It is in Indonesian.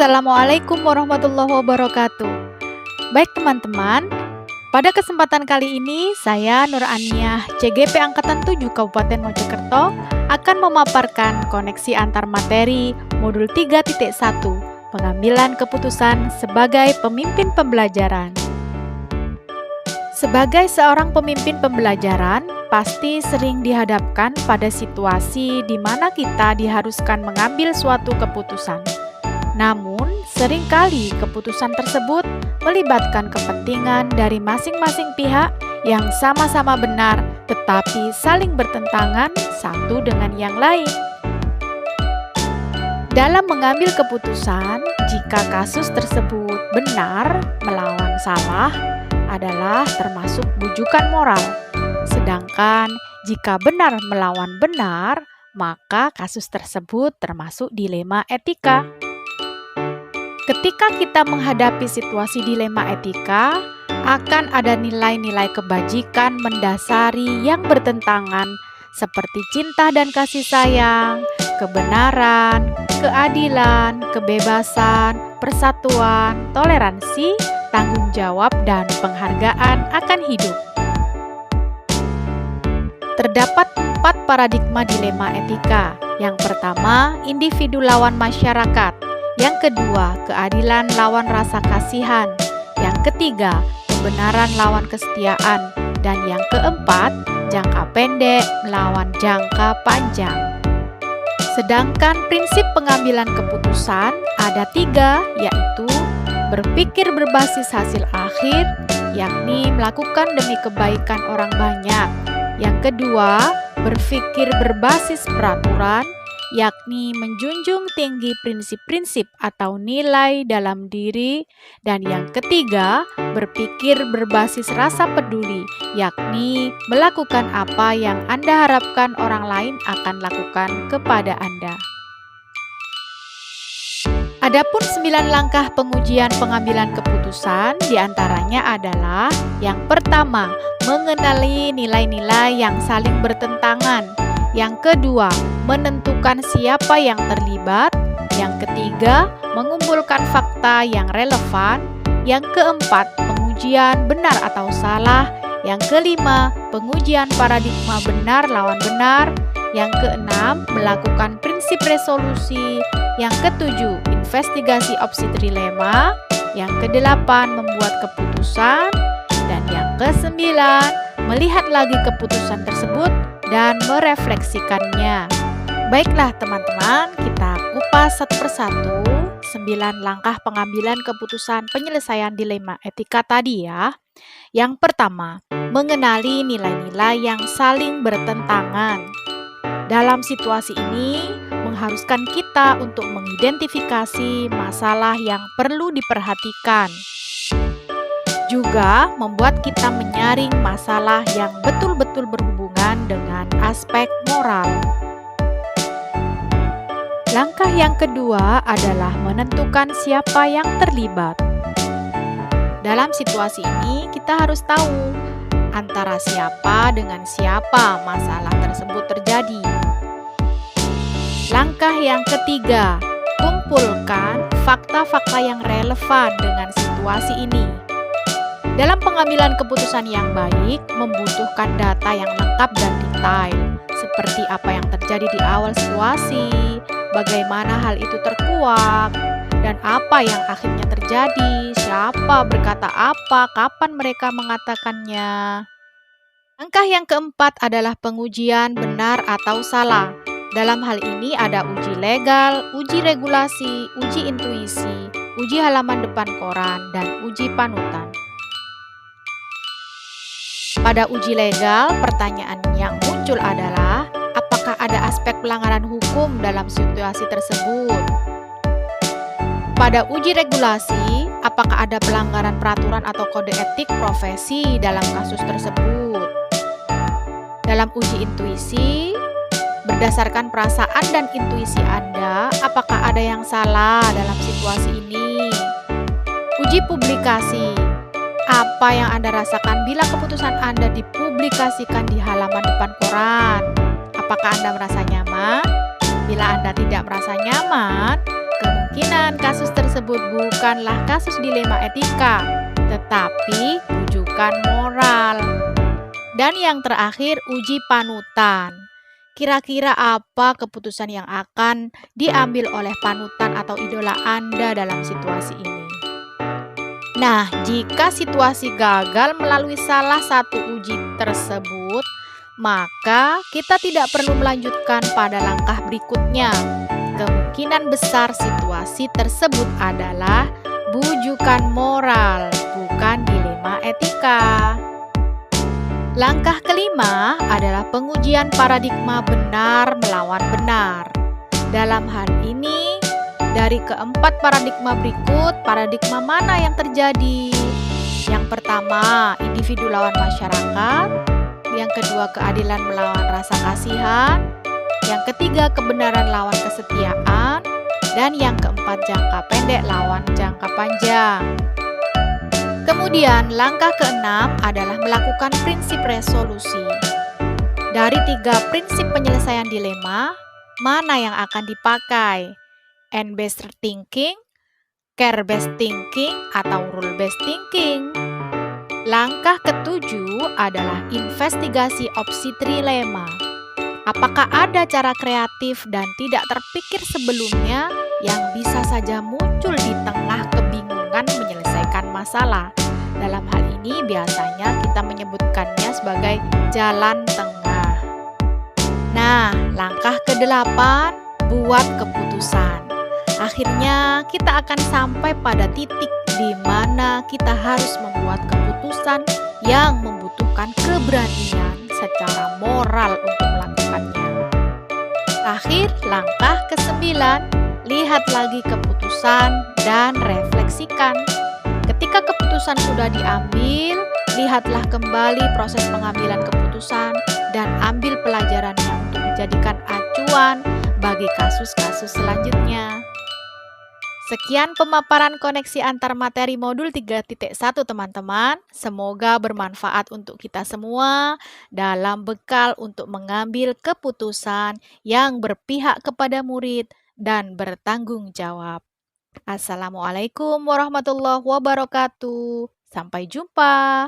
Assalamualaikum warahmatullahi wabarakatuh. Baik teman-teman, pada kesempatan kali ini saya Nur Aniah CGP Angkatan 7 Kabupaten Mojokerto akan memaparkan koneksi antar materi modul 3.1 pengambilan keputusan sebagai pemimpin pembelajaran. Sebagai seorang pemimpin pembelajaran, pasti sering dihadapkan pada situasi di mana kita diharuskan mengambil suatu keputusan. Namun, seringkali keputusan tersebut melibatkan kepentingan dari masing-masing pihak yang sama-sama benar tetapi saling bertentangan satu dengan yang lain. Dalam mengambil keputusan, jika kasus tersebut benar melawan salah adalah termasuk bujukan moral. Sedangkan jika benar melawan benar, maka kasus tersebut termasuk dilema etika. Ketika kita menghadapi situasi dilema etika, akan ada nilai-nilai kebajikan mendasari yang bertentangan seperti cinta dan kasih sayang, kebenaran, keadilan, kebebasan, persatuan, toleransi, tanggung jawab, dan penghargaan akan hidup. Terdapat 4 paradigma dilema etika. Yang pertama, individu lawan masyarakat. Yang kedua, keadilan lawan rasa kasihan. Yang ketiga, kebenaran lawan kesetiaan. Dan yang keempat, jangka pendek melawan jangka panjang. Sedangkan prinsip pengambilan keputusan ada 3, yaitu berpikir berbasis hasil akhir, yakni melakukan demi kebaikan orang banyak. Yang kedua, berpikir berbasis peraturan, yakni menjunjung tinggi prinsip-prinsip atau nilai dalam diri. Dan yang ketiga, berpikir berbasis rasa peduli, yakni melakukan apa yang Anda harapkan orang lain akan lakukan kepada Anda. Adapun 9 langkah pengujian pengambilan keputusan diantaranya adalah: yang pertama, mengenali nilai-nilai yang saling bertentangan. Yang kedua, menentukan siapa yang terlibat. Yang ketiga, mengumpulkan fakta yang relevan. Yang keempat, pengujian benar atau salah. Yang kelima, pengujian paradigma benar lawan benar. Yang keenam, melakukan prinsip resolusi. Yang ketujuh, investigasi opsi trilema. Yang kedelapan, membuat keputusan. Dan yang kesembilan, melihat lagi keputusan tersebut dan merefleksikannya. Baiklah teman-teman, kita kupas satu persatu 9 langkah pengambilan keputusan penyelesaian dilema etika tadi ya. Yang pertama, mengenali nilai-nilai yang saling bertentangan. Dalam situasi ini, mengharuskan kita untuk mengidentifikasi masalah yang perlu diperhatikan. Juga membuat kita menyaring masalah yang betul-betul berhubungan dengan aspek moral. Langkah yang kedua adalah menentukan siapa yang terlibat. Dalam situasi ini, kita harus tahu antara siapa dengan siapa masalah tersebut terjadi. Langkah yang ketiga, kumpulkan fakta-fakta yang relevan dengan situasi ini. Dalam pengambilan keputusan yang baik, membutuhkan data yang lengkap dan detail, seperti apa yang terjadi di awal situasi, bagaimana hal itu terkuak, dan apa yang akhirnya terjadi, siapa berkata apa, kapan mereka mengatakannya. Langkah yang keempat adalah pengujian benar atau salah. Dalam hal ini ada uji legal, uji regulasi, uji intuisi, uji halaman depan koran, dan uji panutan. Pada uji legal, pertanyaan yang muncul adalah apakah ada aspek pelanggaran hukum dalam situasi tersebut. Pada uji regulasi, apakah ada pelanggaran peraturan atau kode etik profesi dalam kasus tersebut. Dalam uji intuisi, berdasarkan perasaan dan intuisi Anda, apakah ada yang salah dalam situasi ini. Uji publikasi, apa yang Anda rasakan bila keputusan Anda dipublikasikan di halaman depan koran? Apakah Anda merasa nyaman? Bila Anda tidak merasa nyaman, kemungkinan kemungkinan kasus tersebut bukanlah kasus dilema etika, tetapi rujukan moral. Dan yang terakhir, uji panutan. Kira-kira apa keputusan yang akan diambil oleh panutan atau idola Anda dalam situasi ini? Nah, jika situasi gagal melalui salah satu uji tersebut, maka kita tidak perlu melanjutkan pada langkah berikutnya. Kemungkinan besar situasi tersebut adalah bujukan moral, bukan dilema etika. Langkah kelima adalah pengujian paradigma benar melawan benar. Dalam hal ini, dari keempat paradigma berikut, paradigma mana yang terjadi? Yang pertama, individu lawan masyarakat. Yang kedua, keadilan melawan rasa kasihan. Yang ketiga, kebenaran lawan kesetiaan. Dan yang keempat, jangka pendek lawan jangka panjang. Kemudian, langkah keenam adalah melakukan prinsip resolusi. Dari 3 prinsip penyelesaian dilema, mana yang akan dipakai? N-based thinking, care-based thinking, atau rule-based thinking? Langkah ketujuh adalah investigasi opsi trilema. Apakah ada cara kreatif dan tidak terpikir sebelumnya yang bisa saja muncul di tengah kebingungan menyelesaikan masalah? Dalam hal ini biasanya kita menyebutkannya sebagai jalan tengah. Nah, langkah ke-8, buat keputusan. Akhirnya kita akan sampai pada titik di mana kita harus membuat keputusan yang membutuhkan keberanian secara moral untuk melakukannya. Terakhir, langkah ke-9, lihat lagi keputusan dan refleksikan. Ketika keputusan sudah diambil, lihatlah kembali proses pengambilan keputusan dan ambil pelajarannya untuk dijadikan acuan bagi kasus-kasus selanjutnya. Sekian pemaparan koneksi antar materi modul 3.1 teman-teman. Semoga bermanfaat untuk kita semua dalam bekal untuk mengambil keputusan yang berpihak kepada murid dan bertanggung jawab. Assalamualaikum warahmatullahi wabarakatuh. Sampai jumpa.